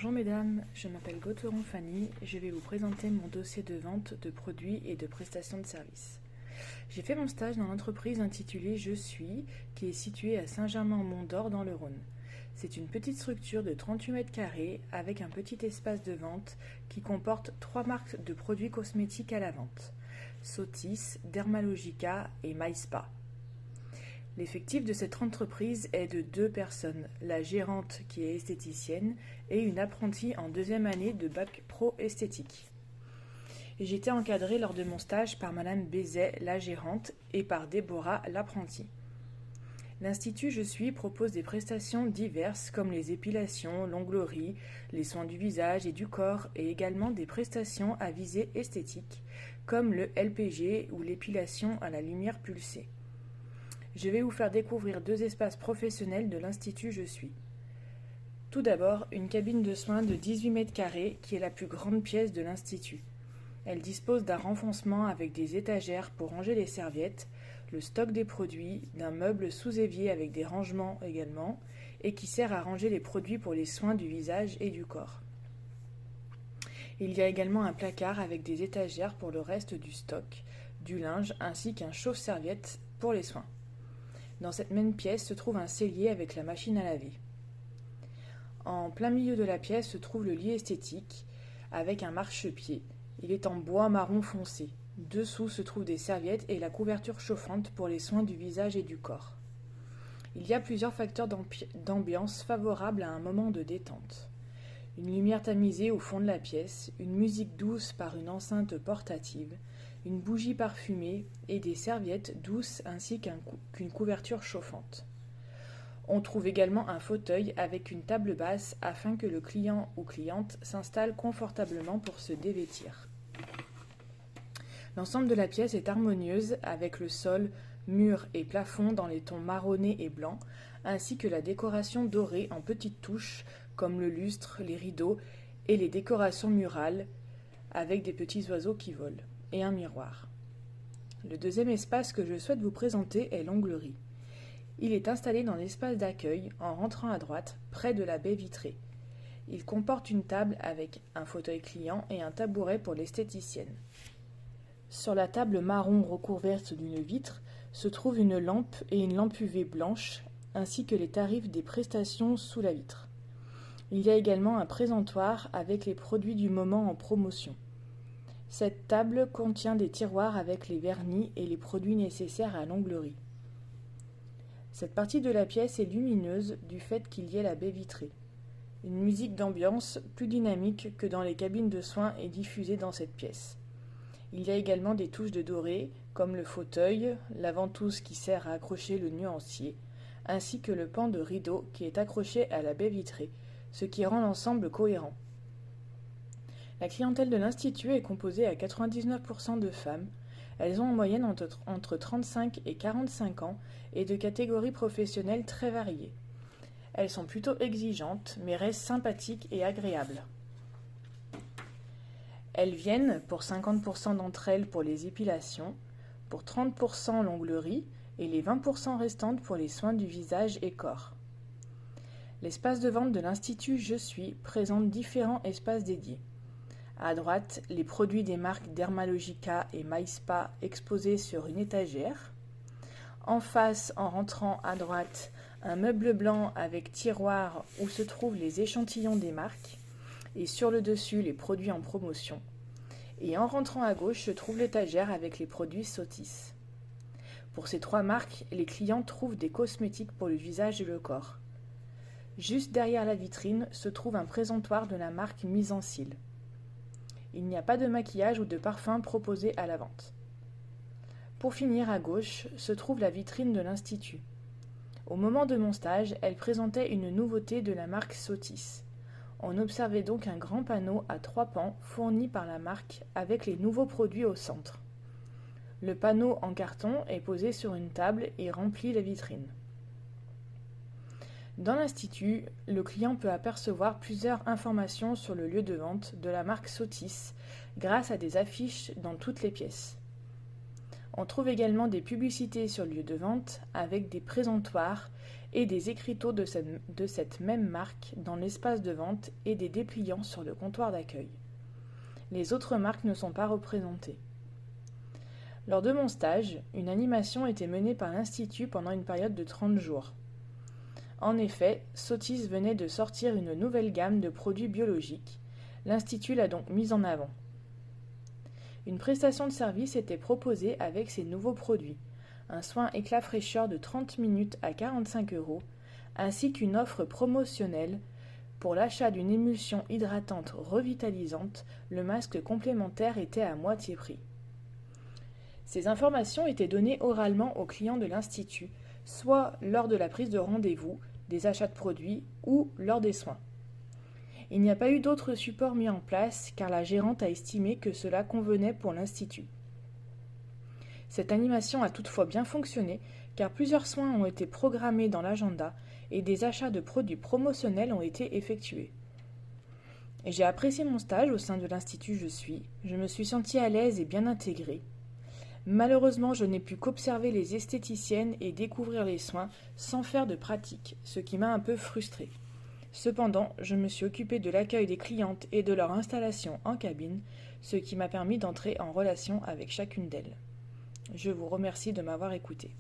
Bonjour mesdames, je m'appelle Gauthieron Fanny et je vais vous présenter mon dossier de vente de produits et de prestations de services. J'ai fait mon stage dans l'entreprise intitulée Je suis, qui est située à Saint-Germain-en-Mont-d'Or dans le Rhône. C'est une petite structure de 38 mètres carrés avec un petit espace de vente qui comporte 3 marques de produits cosmétiques à la vente: Sotis, Dermalogica et MySpa. L'effectif de cette entreprise est de 2 personnes, la gérante qui est esthéticienne et une apprentie en 2e année de bac pro esthétique. J'ai été encadrée lors de mon stage par Madame Bézet, la gérante, et par Déborah, l'apprentie. L'Institut Je suis propose des prestations diverses comme les épilations, l'onglerie, les soins du visage et du corps et également des prestations à visée esthétique comme le LPG ou l'épilation à la lumière pulsée. Je vais vous faire découvrir 2 espaces professionnels de l'Institut Je suis. Tout d'abord, une cabine de soins de 18 mètres carrés qui est la plus grande pièce de l'Institut. Elle dispose d'un renfoncement avec des étagères pour ranger les serviettes, le stock des produits, d'un meuble sous évier avec des rangements également, et qui sert à ranger les produits pour les soins du visage et du corps. Il y a également un placard avec des étagères pour le reste du stock, du linge ainsi qu'un chauffe-serviette pour les soins. Dans cette même pièce se trouve un cellier avec la machine à laver. En plein milieu de la pièce se trouve le lit esthétique avec un marchepied. Il est en bois marron foncé. Dessous se trouvent des serviettes et la couverture chauffante pour les soins du visage et du corps. Il y a plusieurs facteurs d'ambiance favorables à un moment de détente. Une lumière tamisée au fond de la pièce, une musique douce par une enceinte portative, une bougie parfumée et des serviettes douces ainsi qu'une couverture chauffante. On trouve également un fauteuil avec une table basse afin que le client ou cliente s'installe confortablement pour se dévêtir. L'ensemble de la pièce est harmonieuse avec le sol, murs et plafond dans les tons marronnés et blancs, ainsi que la décoration dorée en petites touches comme le lustre, les rideaux et les décorations murales avec des petits oiseaux qui volent, et un miroir. Le deuxième espace que je souhaite vous présenter est l'onglerie. Il est installé dans l'espace d'accueil en rentrant à droite, près de la baie vitrée. Il comporte une table avec un fauteuil client et un tabouret pour l'esthéticienne. Sur la table marron recouverte d'une vitre se trouve une lampe et une lampe UV blanche, ainsi que les tarifs des prestations sous la vitre. Il y a également un présentoir avec les produits du moment en promotion. Cette table contient des tiroirs avec les vernis et les produits nécessaires à l'onglerie. Cette partie de la pièce est lumineuse du fait qu'il y ait la baie vitrée. Une musique d'ambiance plus dynamique que dans les cabines de soins est diffusée dans cette pièce. Il y a également des touches de doré, comme le fauteuil, la ventouse qui sert à accrocher le nuancier, ainsi que le pan de rideau qui est accroché à la baie vitrée, ce qui rend l'ensemble cohérent. La clientèle de l'Institut est composée à 99% de femmes. Elles ont en moyenne entre 35 et 45 ans et de catégories professionnelles très variées. Elles sont plutôt exigeantes, mais restent sympathiques et agréables. Elles viennent, pour 50% d'entre elles, pour les épilations, pour 30% l'onglerie et les 20% restantes pour les soins du visage et corps. L'espace de vente de l'Institut Je suis présente différents espaces dédiés. À droite, les produits des marques Dermalogica et MySpa exposés sur une étagère. En face, en rentrant à droite, un meuble blanc avec tiroir où se trouvent les échantillons des marques. Et sur le dessus, les produits en promotion. Et en rentrant à gauche se trouve l'étagère avec les produits Sotis. Pour ces 3 marques, les clients trouvent des cosmétiques pour le visage et le corps. Juste derrière la vitrine se trouve un présentoir de la marque Mise en Cils. Il n'y a pas de maquillage ou de parfum proposé à la vente. Pour finir, à gauche se trouve la vitrine de l'Institut. Au moment de mon stage, elle présentait une nouveauté de la marque Sotis. On observait donc un grand panneau à 3 pans fourni par la marque avec les nouveaux produits au centre. Le panneau en carton est posé sur une table et remplit la vitrine. Dans l'Institut, le client peut apercevoir plusieurs informations sur le lieu de vente de la marque Sotis grâce à des affiches dans toutes les pièces. On trouve également des publicités sur le lieu de vente avec des présentoirs et des écriteaux de cette même marque dans l'espace de vente et des dépliants sur le comptoir d'accueil. Les autres marques ne sont pas représentées. Lors de mon stage, une animation était menée par l'Institut pendant une période de 30 jours. En effet, Sotis venait de sortir une nouvelle gamme de produits biologiques. L'Institut l'a donc mise en avant. Une prestation de service était proposée avec ces nouveaux produits, un soin éclat fraîcheur de 30 minutes à 45 €, ainsi qu'une offre promotionnelle. Pour l'achat d'une émulsion hydratante revitalisante, le masque complémentaire était à moitié prix. Ces informations étaient données oralement aux clients de l'Institut, soit lors de la prise de rendez-vous, des achats de produits ou lors des soins. Il n'y a pas eu d'autres supports mis en place car la gérante a estimé que cela convenait pour l'Institut. Cette animation a toutefois bien fonctionné car plusieurs soins ont été programmés dans l'agenda et des achats de produits promotionnels ont été effectués. Et j'ai apprécié mon stage au sein de l'Institut je me suis sentie à l'aise et bien intégrée. Malheureusement, je n'ai pu qu'observer les esthéticiennes et découvrir les soins sans faire de pratique, ce qui m'a un peu frustrée. Cependant, je me suis occupée de l'accueil des clientes et de leur installation en cabine, ce qui m'a permis d'entrer en relation avec chacune d'elles. Je vous remercie de m'avoir écouté.